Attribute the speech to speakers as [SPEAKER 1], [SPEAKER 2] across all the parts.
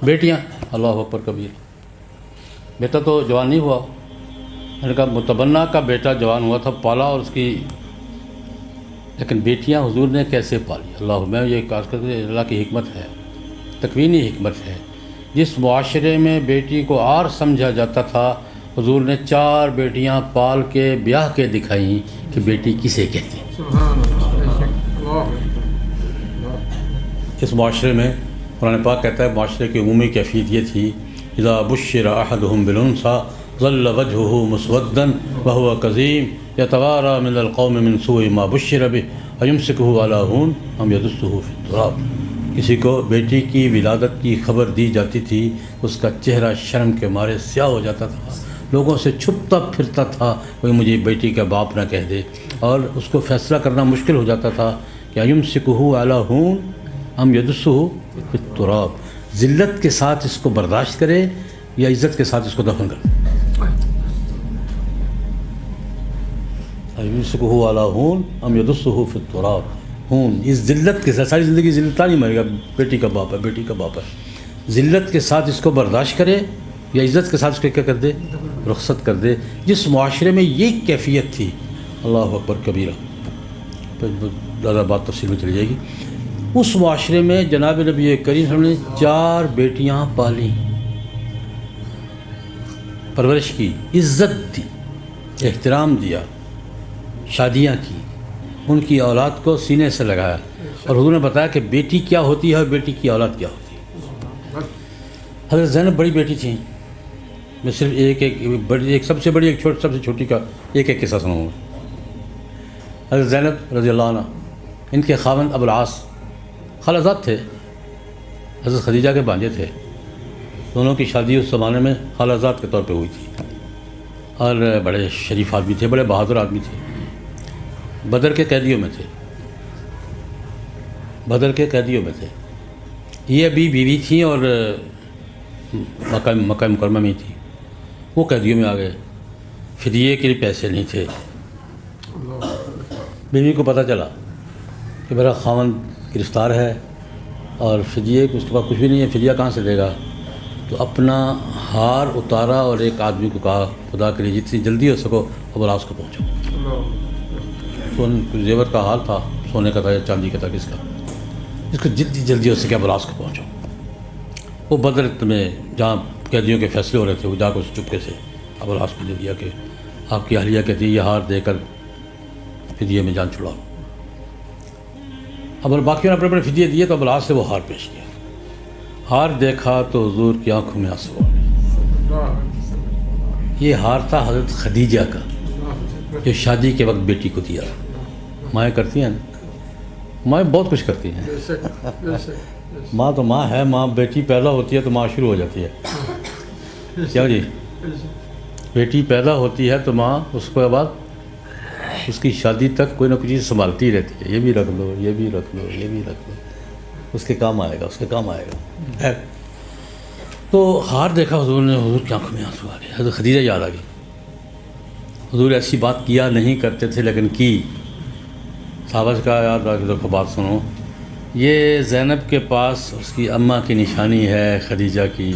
[SPEAKER 1] بیٹیاں اللہ اکبر کبیر، بیٹا تو جوان نہیں ہوا، میں نے کہا متبنہ کا بیٹا جوان ہوا تھا، پالا اور اس کی، لیکن بیٹیاں حضور نے کیسے پالی؟ اللہ، میں یہ کاش کرتے اللہ کی حکمت ہے، تکوینی حکمت ہے۔ جس معاشرے میں بیٹی کو آر سمجھا جاتا تھا، حضور نے 4 بیٹیاں پال کے بیاہ کے دکھائیں کہ بیٹی کسے کہتے ہیں۔ اس معاشرے میں قرآن پاک کہتا ہے معاشرے کی عمومی کیفیت یہ تھی، اذا بشر احدهم بالانثى ظل وجهه مسودا وهو كظيم يتوارى من القوم من سوء ما بشر به ايمسكه على هون ام يدسه في التراب۔ کسی کو بیٹی کی ولادت کی خبر دی جاتی تھی، اس کا چہرہ شرم کے مارے سیاہ ہو جاتا تھا، لوگوں سے چھپتا پھرتا تھا، کوئی مجھے بیٹی کا باپ نہ کہہ دے، اور اس کو فیصلہ کرنا مشکل ہو جاتا تھا کہ ایمسکہ علی ہون ام یدسہ فی التراب، ذلت کے ساتھ اس کو برداشت کرے یا عزت کے ساتھ اس کو دفن کرے۔ ایمسکہ علی ہون ام یدسہ فی التراب، ہون اس ذلت کے ساتھ، ساری زندگی ذلت نہیں مرے گا، بیٹی کا باپ ہے، بیٹی کا باپ ہے، ذلت کے ساتھ اس کو برداشت کرے یا عزت کے ساتھ اس کو کیا کر دے، رخصت کر دے۔ جس معاشرے میں یہ کیفیت تھی، اللہ اکبر کبیرہ، زیادہ بات تفصیل میں چلی جائے گی، اس معاشرے میں جناب نبی کریم صلی اللہ علیہ وسلم نے 4 بیٹیاں پالیں، پرورش کی، عزت دی، احترام دیا، شادیاں کی، ان کی اولاد کو سینے سے لگایا، اور حضور نے بتایا کہ بیٹی کیا ہوتی ہے اور بیٹی کی اولاد کیا ہوتی ہے۔ حضرت زینب بڑی بیٹی تھیں، میں صرف ایک سب سے بڑی، ایک سب سے چھوٹی کا ایک قصہ سناؤں گا۔ حضرت زینب رضی اللہ عنہ، ان کے خاوند ابوالعاص خالازاد تھے، حضرت خدیجہ کے بھانجے تھے، دونوں کی شادی اس زمانے میں خالازاد کے طور پہ ہوئی تھی، اور بڑے شریف آدمی تھے، بڑے بہادر آدمی تھے، بدر کے قیدیوں میں تھے، بدر کے قیدیوں میں تھے، یہ ابھی بیوی تھیں اور مکہ مکرمہ میں تھی، وہ قیدیوں میں آ گئے، فدیے کے لیے پیسے نہیں تھے، بیوی کو پتہ چلا کہ میرا خاوند گرفتار ہے اور فدیے اس کے پاس کچھ بھی نہیں ہے، فدیہ کہاں سے دے گا؟ تو اپنا ہار اتارا اور ایک آدمی کو کہا خدا کے لیے جتنی جلدی ہو سکو ابوالعاص کو پہنچو۔ زیور کا حال تھا، سونے کا تھا یا چاندی کا تھا، کس کا، اس کو جتنی جلدی ہو سکے ابوالعاص کو پہنچو۔ وہ بدر میں جہاں قیدیوں کے فیصلے ہو رہے تھے، وہ جا کر چپکے سے ابوالعاص کو دے دیا کہ آپ کی اہلیہ کہتی ہے یہ ہار دے کر فدیے میں جان چھڑاؤ۔ اب باقیوں نے اپنے اپنے فدیے دیے تو ابوالعاص سے وہ ہار پیش کیا، ہار دیکھا تو حضور کی آنکھوں میں آنسو آ گئے۔ یہ ہار تھا حضرت خدیجہ کا، جو شادی کے وقت بیٹی کو دیا۔ مائیں کرتی ہیں، مائیں بہت کچھ کرتی ہیں، ماں تو ماں ہے، ماں بیٹی پیدا ہوتی ہے تو ماں شروع ہو جاتی ہے، کیا جی، بیٹی پیدا ہوتی ہے تو ماں اس کے بعد اس کی شادی تک کوئی نہ کوئی چیز سنبھالتی رہتی ہے، یہ بھی رکھ لو، یہ بھی رکھ لو، یہ بھی رکھ لو، اس کے کام آئے گا، اس کے کام آئے گا۔ تو ہار دیکھا حضور نے، حضور کی آنکھوں میں آنسو آ گئے، حضرت خدیجہ یاد آ گئی۔ حضور ایسی بات کیا نہیں کرتے تھے لیکن کی، صحابہ سے کہا یاد رکھ دیکھو بات سنو، یہ زینب کے پاس اس کی اماں کی نشانی ہے خدیجہ کی،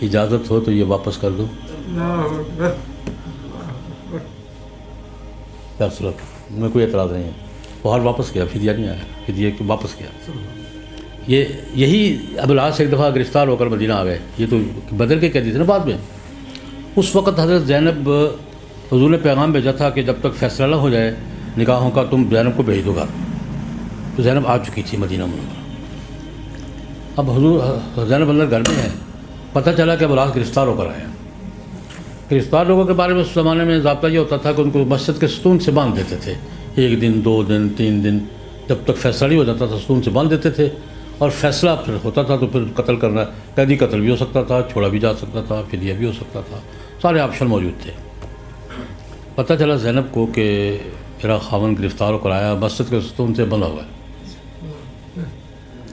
[SPEAKER 1] اجازت ہو تو یہ واپس کر دو۔ کیا صورت میں کوئی اعتراض نہیں ہے، وہ حال واپس کیا، فدیہ نہیں آیا، فدیہ کو واپس کیا۔ یہی ابوالعاص ایک دفعہ گرفتار ہو کر مدینہ آ گئے، یہ تو بدر کے قیدی تھے نا بعد میں۔ اس وقت حضرت زینب، حضور نے پیغام بھیجا تھا کہ جب تک فیصلہ نہ ہو جائے نکاحوں کا تم زینب کو بھیج دو گھر، تو زینب آ چکی تھی مدینہ منورہ۔ اب حضور زینب اندر گھر میں ہے، پتہ چلا کہ ابوالعاص گرفتار ہو کر آیا۔ گرفتار لوگوں کے بارے میں اس زمانے میں ضابطہ یہ ہوتا تھا کہ ان کو مسجد کے ستون سے باندھ دیتے تھے، 1 دن 2 دن 3 دن، جب تک فیصلہ نہیں ہو جاتا تھا ستون سے باندھ دیتے تھے، اور فیصلہ پھر ہوتا تھا تو پھر قتل کرنا، قیدی قتل بھی ہو سکتا تھا، چھوڑا بھی جا سکتا تھا، فدیہ بھی ہو سکتا تھا، سارے آپشن موجود تھے۔ پتہ چلا زینب کو کہ میرا خاوند گرفتار ہو کر آیا، مسجد کے ستون سے بندھا ہوا ہے۔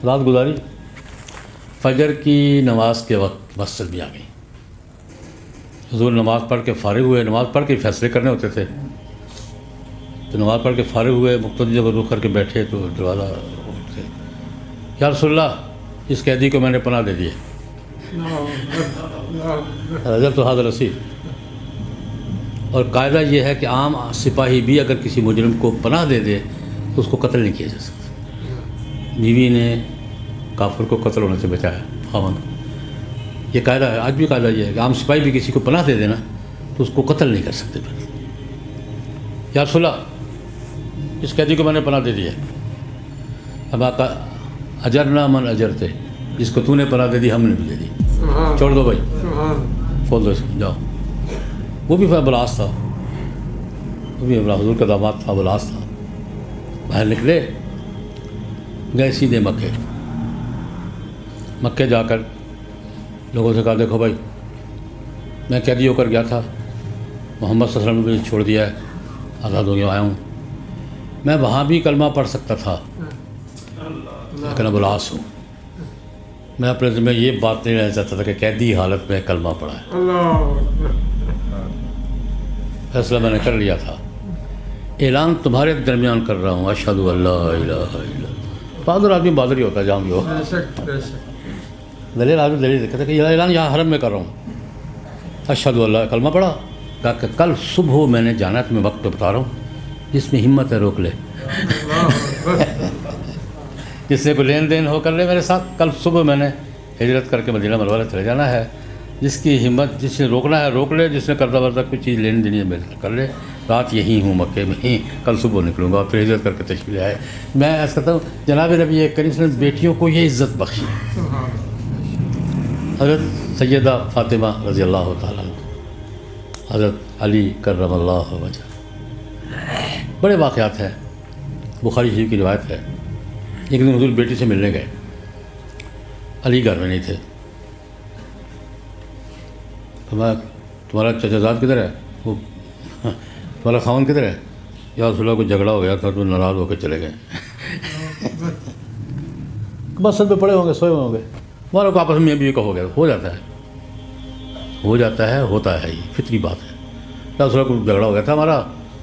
[SPEAKER 1] رات گزاری، فجر کی نماز کے وقت مسجد میں آ گئی، حضور نماز پڑھ کے فارغ ہوئے، نماز پڑھ کے فیصلے کرنے ہوتے تھے، تو نماز پڑھ کے فارغ ہوئے، مقتدی جب رخ کر کے بیٹھے تو دروازہ، یا رسول اللہ اس قیدی کو میں نے پناہ دے دی ہے، رجب تو حاضر رسید. اور قاعدہ یہ ہے کہ عام سپاہی بھی اگر کسی مجرم کو پناہ دے دے تو اس کو قتل نہیں کیا جا سکتا. بیوی نے کافر کو قتل ہونے سے بچایا خاوند. یہ قاعدہ ہے, آج بھی قاعدہ یہ ہے کہ عام سپاہی بھی کسی کو پناہ دے دینا تو اس کو قتل نہیں کر سکتے. یا رسول اللہ, اس قیدی کو میں نے پناہ دے دیا, اب آقا اجرنا من اجرتے, جس کو تو نے پناہ دے دی ہم نے بھی دے دی, چھوڑ دو بھائی, کھول دو اس کو, جاؤ. وہ بھی ابوالعاص تھا, وہ بھی حضور کا داماد تھا, ابوالعاص تھا. باہر نکلے, گئے سیدھے مکے جا کر لوگوں سے کہا دیکھو بھائی میں قیدی ہو کر گیا تھا, محمد صلی اللہ علیہ وسلم نے چھوڑ دیا ہے, آزاد ہو گیا آیا ہوں. میں وہاں بھی کلمہ پڑھ سکتا تھا لیکن ابوالعاص ہوں. میں اپنے ذمہ یہ بات نہیں رہنا چاہتا تھا کہ قیدی حالت میں کلمہ پڑھا ہے. فیصلہ میں نے کر لیا تھا, اعلان تمہارے درمیان کر رہا ہوں, اشہد ان لا الہ الا اللہ. بہادر آدمی بہادر ہی ہوتا ہے, جام جو دلیل آدمی دلیل کہتا ہے کہ یہ اعلان یہاں حرم میں کر رہا ہوں, اشہد ان لا, کلمہ پڑھا. کہا کہ کل صبح میں نے جانا ہے, تو میں وقت بتا رہا ہوں, جس میں ہمت ہے روک لے. جس سے کوئی لین دین ہو کر لے میرے ساتھ, کل صبح میں نے ہجرت کر کے مدینہ منورہ چلے جانا ہے. جس کی ہمت, جس نے روکنا ہے روک لے, جس نے قرضہ ورضہ کوئی چیز لین دینی ہے میرے کر لے. رات یہیں ہوں مکے میں ہی, کل صبح نکلوں گا. پھر ہجرت کر کے تشریف لے آئے. میں ایسا کہتا ہوں جناب نبی کریم صلی اللہ علیہ وسلم بیٹیوں کو یہ عزت بخشی. حضرت سیدہ فاطمہ رضی اللہ تعالیٰ عنہ, حضرت علی کرم اللہ وجہ, بڑے واقعات ہیں. بخاری شریف کی روایت ہے, ایک دن حضور بیٹی سے ملنے گئے, علی گھر میں نہیں تھے. تمہارا چچا زاد کدھر ہے, وہ تمہارا خاوند کدھر ہے؟ یا رسول اللہ کو جھگڑا ہو گیا تھا تو ناراض ہو کے چلے گئے. مسجد میں پڑے ہوں گے, سوئے ہوئے ہوں گے. ہمارا کو آپس میں بھی ہو گیا, ہو جاتا ہے, ہوتا ہے, یہ فطری بات ہے. یا رسول اللہ کو جھگڑا ہو گیا تھا ہمارا,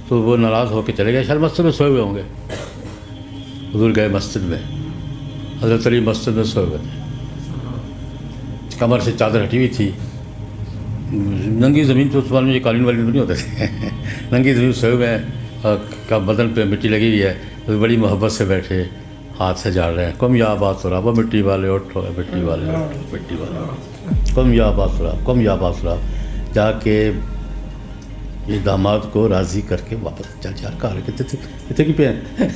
[SPEAKER 1] تو وہ ناراض ہو کے چلے گئے, شاید مسجد میں سوئے ہوئے ہوں گے. حضور گئے مسجد میں, حضرت علی مسجد میں سوئے ہوئے تھے, کمر سے چادر ہٹی ہوئی تھی, ننگی زمین. تو اس میں یہ قالین والی نہیں ہوتے تھے, ننگی زمین سوئے ہوئے ہیں, کا بدن پہ مٹی لگی ہوئی ہے. بڑی محبت سے بیٹھے, ہاتھ سے جاڑ رہے ہیں, کم یا آباد سراب, وہ مٹی والے اٹھو, مٹی والے اٹھو, مٹی والے, کم یا آباد سراب, کم یا آباد سراب. جا کے یہ داماد کو راضی کر کے واپس چل جا. کہا کتنے کی پہ ہیں,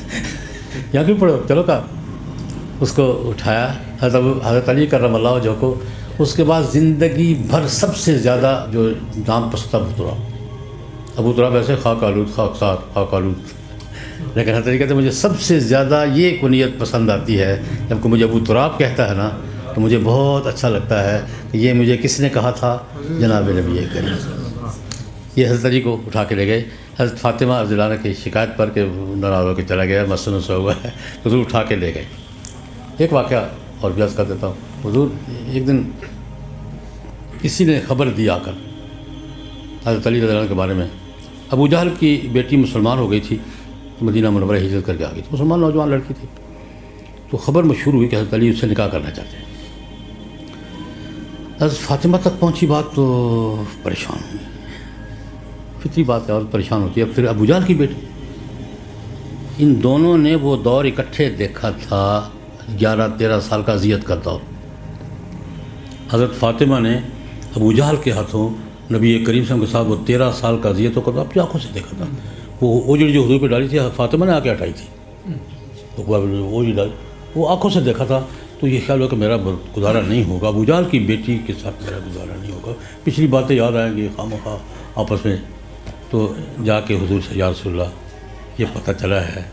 [SPEAKER 1] یہاں کیوں پڑھو, چلو. کہا اس کو اٹھایا حضرت علی کرم اللہ وجہ کو. اس کے بعد زندگی بھر سب سے زیادہ جو نام پسند ابو تراب. ابو تراب ایسے خاک آلود, خاکسار, خاک آلود, لیکن حضرت علی کہتے ہیں مجھے سب سے زیادہ یہ کنیت پسند آتی ہے. جب کہ مجھے ابو تراب کہتا ہے نا تو مجھے بہت اچھا لگتا ہے کہ یہ مجھے کس نے کہا تھا, جناب نبی کریم. یہ حضرت علی کو اٹھا کے لے گئے. حضرت فاطمہ رضی اللہ عنہ کی شکایت پر کہ ناراض ہو کے چلا گیا, مسجد میں سویا ہوا ہے, حضور اٹھا کے لے گئے. ایک واقعہ اور بیان کر دیتا ہوں. حضور ایک دن کسی نے خبر دی آ کر حضرت علی رضی اللہ عنہ کے بارے میں. ابو جہل کی بیٹی مسلمان ہو گئی تھی, مدینہ منورہ ہجرت کر کے آ گئی تھی, مسلمان نوجوان لڑکی تھی. تو خبر مشہور ہوئی کہ حضرت علی اس سے نکاح کرنا چاہتے ہیں. حضرت فاطمہ تک پہنچی بات تو پریشان ہوئی, فطری بات ہے اور پریشان ہوتی ہے. پھر ابو جہل کی بیٹی, ان دونوں نے وہ دور اکٹھے دیکھا تھا, 11-13 سال کا اذیت کا دور. حضرت فاطمہ نے ابو جہل کے ہاتھوں نبی کریم صلی اللہ علیہ وسلم کے ساتھ وہ 13 سال کا اذیتوں کا اپنی آنکھوں سے دیکھا تھا. وہ اوجڑی جو حضور پہ ڈالی تھی فاطمہ نے آ کے ہٹائی تھی, تو اوجڑی ڈالی, وہ آنکھوں سے دیکھا تھا. تو یہ خیال ہوا کہ میرا گزارا نہیں ہوگا, ابو جہل کی بیٹی کے ساتھ میرا گزارا نہیں ہوگا. پچھلی باتیں یاد آئیں گی خواہ آپس میں. تو جا کے حضور سے یا رسول اللہ یہ پتہ چلا ہے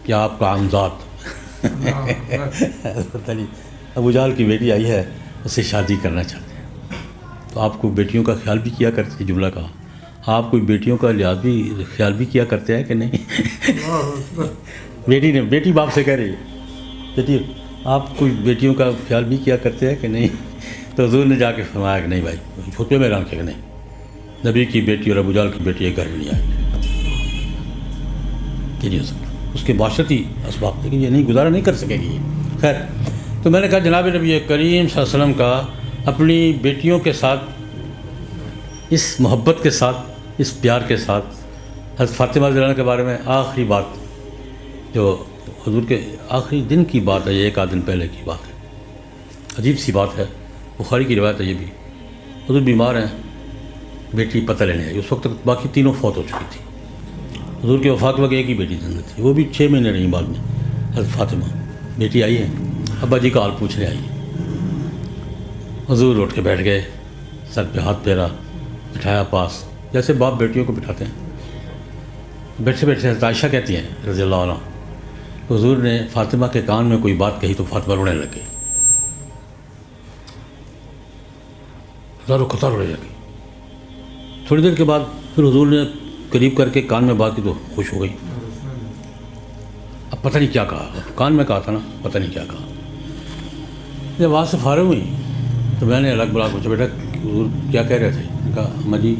[SPEAKER 1] کہ آپ کا عمزاد ابو جہل کی بیٹی آئی ہے, اس سے شادی کرنا چاہتے ہیں. تو آپ کو بیٹیوں کا خیال بھی کیا کرتے ہیں, جملہ کہا, آپ کوئی بیٹیوں کا لحاظ بھی خیال بھی کیا کرتے ہیں کہ نہیں؟ بیٹی باپ سے کہہ رہی ہے, بیٹی آپ کوئی بیٹیوں کا خیال بھی کیا کرتے ہیں کہ نہیں؟ تو حضور نے جا کے فرمایا کہ نہیں بھائی, چھوٹے میں اعلان کیا کہ نہیں, نبی کی بیٹی اور ابو جہل کی بیٹی ایک گھر میں نہیں آئی, یہ نہیں ہو سکتا. اس کے معاشرتی اسباب تھے کہ یہ نہیں گزارا نہیں کر سکے گی. خیر, تو میں نے کہا جناب نبی کریم صلی اللہ علیہ وسلم کا اپنی بیٹیوں کے ساتھ اس محبت کے ساتھ، اس پیار کے ساتھ حضرت فاطمہ رضی اللہ عنہا کے بارے میں آخری بات جو حضور کے آخری دن کی بات ہے، یہ ایک آدھ دن پہلے کی بات ہے، عجیب سی بات ہے، بخاری کی روایت ہے یہ بھی۔ حضور بیمار ہیں، بیٹی پتہ لینے آئی، اس وقت تک باقی تینوں فوت ہو چکی تھی۔ حضور کے وفات کے وقت ایک ہی بیٹی زندہ تھی، وہ بھی 6 مہینے رہی بعد میں حضرت فاطمہ۔ بیٹی آئی ہے، ابا جی کا حال پوچھنے آئی ہے۔ حضور اٹھ کے بیٹھ گئے، سر پہ ہاتھ پھیرا، بٹھایا پاس، جیسے باپ بیٹیوں کو بٹھاتے ہیں۔ بیٹھے بیٹھے حضرت عائشہ کہتی ہیں رضی اللہ عنہ، حضور نے فاطمہ کے کان میں کوئی بات کہی تو فاطمہ رونے لگ گئی، ہزاروں قطار رونے لگی۔ تھوڑی دیر کے بعد پھر حضور نے قریب کر کے کان میں بات کی تو خوش ہو گئی۔ اب پتہ نہیں کیا کہا، کان میں کہا تھا نا، پتہ نہیں کیا کہا۔ جب وہاں سے فارغ ہوئی تو میں نے الگ بلا پوچھا، بیٹا حضور کیا کہہ رہے تھے؟ میں نے کہا اماں جی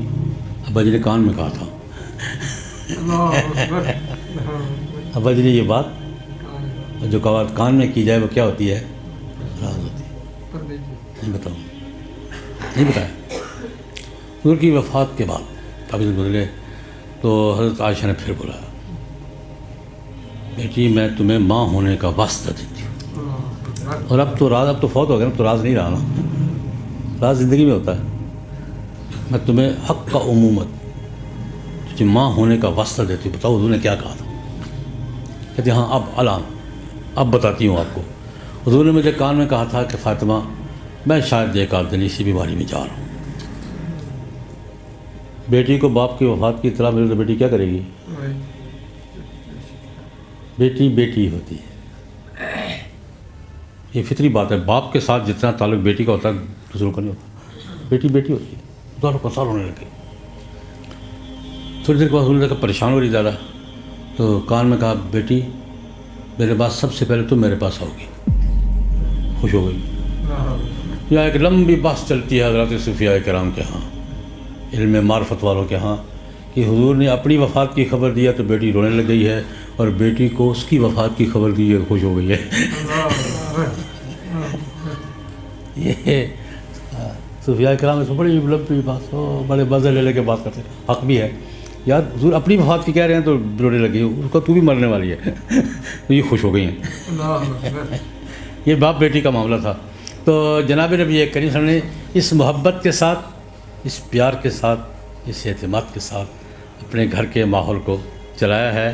[SPEAKER 1] ابا جی نے کان میں کہا تھا۔ ابا جی نے یہ بات جو کان میں کی جائے وہ کیا ہوتی ہے؟ راز ہوتی ہے۔ نہیں بتاؤں، نہیں بتایا۔ حضور کی وفات کے بعد کافی دن گزرے تو حضرت عائشہ نے پھر بولا، بیٹی میں تمہیں ماں ہونے کا واسطہ دیتی ہوں، اور اب تو راز، اب تو فوت ہو گیا نا، تو راز نہیں رہا نا، راز زندگی میں ہوتا ہے۔ میں تمہیں حق کا عمومت تجھے ماں ہونے کا واسطہ دیتی ہوں، بتاؤ حضور نے کیا کہا تھا؟ کہتے ہاں اب الان اب بتاتی ہوں آپ کو۔ حضور نے مجھے کان میں کہا تھا کہ فاطمہ میں شاید ایک آدھ دن اسی بیماری میں جا رہا ہوں۔ بیٹی کو باپ کی وفات کی اطلاع ملے تو بیٹی کیا کرے گی؟ بیٹی بیٹی ہوتی ہے، یہ فطری بات ہے۔ باپ کے ساتھ جتنا تعلق بیٹی کا ہوتا ہے دوسروں کا نہیں ہوتا، بیٹی بیٹی ہوتی ہے۔ دونوں پسار ہونے لگے۔ تھوڑی دیر کے بعد حضور نے کہا پریشان ہو رہی زیادہ، تو کان میں کہا بیٹی میرے پاس سب سے پہلے تم میرے پاس آؤ گی۔ خوش ہو گئی۔ یہاں ایک لمبی بحث چلتی ہے حضرات صوفیاء کرام کے ہاں، علم معرفت والوں کے ہاں، کہ حضور نے اپنی وفات کی خبر دیا تو بیٹی رونے لگ گئی ہے، اور بیٹی کو اس کی وفات کی خبر دی ہے خوش ہو گئی ہے۔ یہ صوفیاء کرام اس میں بڑی لمبی بات، بڑے مزے لے لے کے بات کرتے ہیں، حق بھی ہے یار۔ حضور اپنی وفات کی کہہ رہے ہیں تو رونے لگی، اس کا تو بھی مرنے والی ہے، تو یہ خوش ہو گئی ہیں۔ یہ باپ بیٹی کا معاملہ تھا۔ تو جناب نبی کریم صلی اللہ علیہ وسلم نے اس محبت کے ساتھ، اس پیار کے ساتھ، اس اعتماد کے ساتھ اپنے گھر کے ماحول کو چلایا ہے۔